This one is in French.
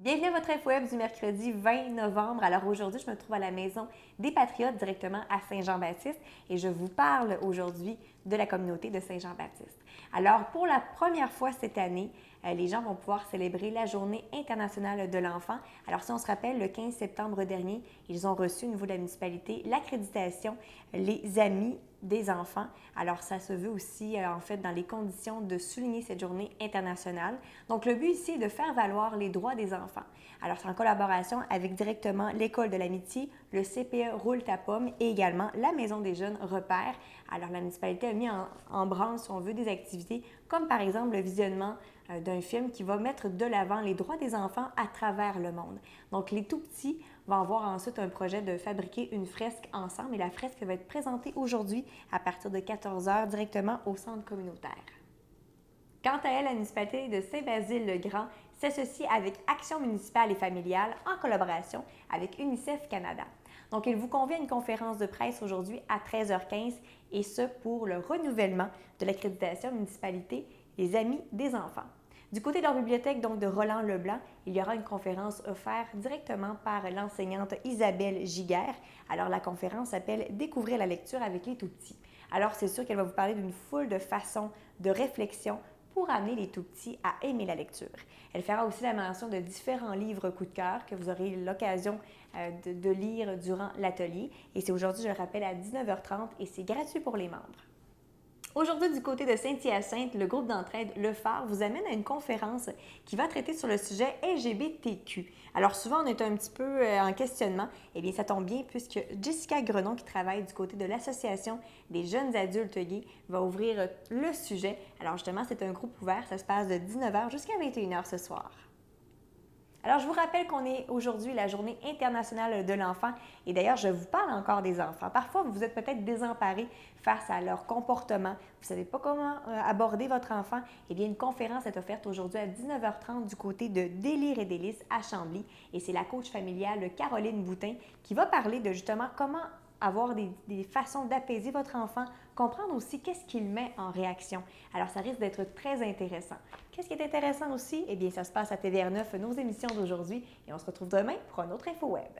Bienvenue à votre info web du mercredi 20 novembre. Alors aujourd'hui, je me trouve à la Maison des Patriotes directement à Saint-Jean-Baptiste et je vous parle aujourd'hui de la communauté de Saint-Jean-Baptiste. Alors pour la première fois cette année, les gens vont pouvoir célébrer la Journée internationale de l'enfant. Alors si on se rappelle, le 15 septembre dernier, ils ont reçu au niveau de la municipalité l'accréditation Les Amis des enfants. Alors, ça se veut aussi, en fait, dans les conditions de souligner cette journée internationale. Donc, le but ici est de faire valoir les droits des enfants. Alors, c'est en collaboration avec directement l'École de l'amitié, le CPE Roule ta pomme et également la Maison des jeunes Repères. Alors, la municipalité a mis en branle, si on veut, des activités comme par exemple le visionnement d'un film qui va mettre de l'avant les droits des enfants à travers le monde. Donc, les tout-petits vont avoir ensuite un projet de fabriquer une fresque ensemble et la fresque va être présentée aujourd'hui à partir de 14 heures directement au centre communautaire. Quant à elle, la municipalité de Saint-Basile-le-Grand s'associe avec Action municipale et familiale en collaboration avec UNICEF Canada. Donc, il vous convient à une conférence de presse aujourd'hui à 13h15 et ce pour le renouvellement de l'accréditation municipalité Les Amis des enfants. Du côté de leur bibliothèque, donc de Roland Leblanc, il y aura une conférence offerte directement par l'enseignante Isabelle Giguère. Alors, la conférence s'appelle « Découvrir la lecture avec les tout-petits ». Alors, c'est sûr qu'elle va vous parler d'une foule de façons de réflexion pour amener les tout-petits à aimer la lecture. Elle fera aussi la mention de différents livres coup de cœur que vous aurez l'occasion de lire durant l'atelier. Et c'est aujourd'hui, je le rappelle, à 19h30 et c'est gratuit pour les membres. Aujourd'hui, du côté de Saint-Hyacinthe, le groupe d'entraide Le Phare vous amène à une conférence qui va traiter sur le sujet LGBTQ. Alors souvent, on est un petit peu en questionnement. Eh bien, ça tombe bien puisque Jessica Grenon, qui travaille du côté de l'Association des jeunes adultes gays, va ouvrir le sujet. Alors justement, c'est un groupe ouvert. Ça se passe de 19h jusqu'à 21h ce soir. Alors, je vous rappelle qu'on est aujourd'hui la Journée internationale de l'enfant et d'ailleurs, je vous parle encore des enfants. Parfois, vous êtes peut-être désemparés face à leur comportement. Vous ne savez pas comment aborder votre enfant. Eh bien, une conférence est offerte aujourd'hui à 19h30 du côté de Délire et Délices à Chambly et c'est la coach familiale Caroline Boutin qui va parler de justement comment avoir des façons d'apaiser votre enfant, comprendre aussi qu'est-ce qu'il met en réaction. Alors, ça risque d'être très intéressant. Qu'est-ce qui est intéressant aussi? Eh bien, ça se passe à TVR9, nos émissions d'aujourd'hui, et on se retrouve demain pour un autre Info Web.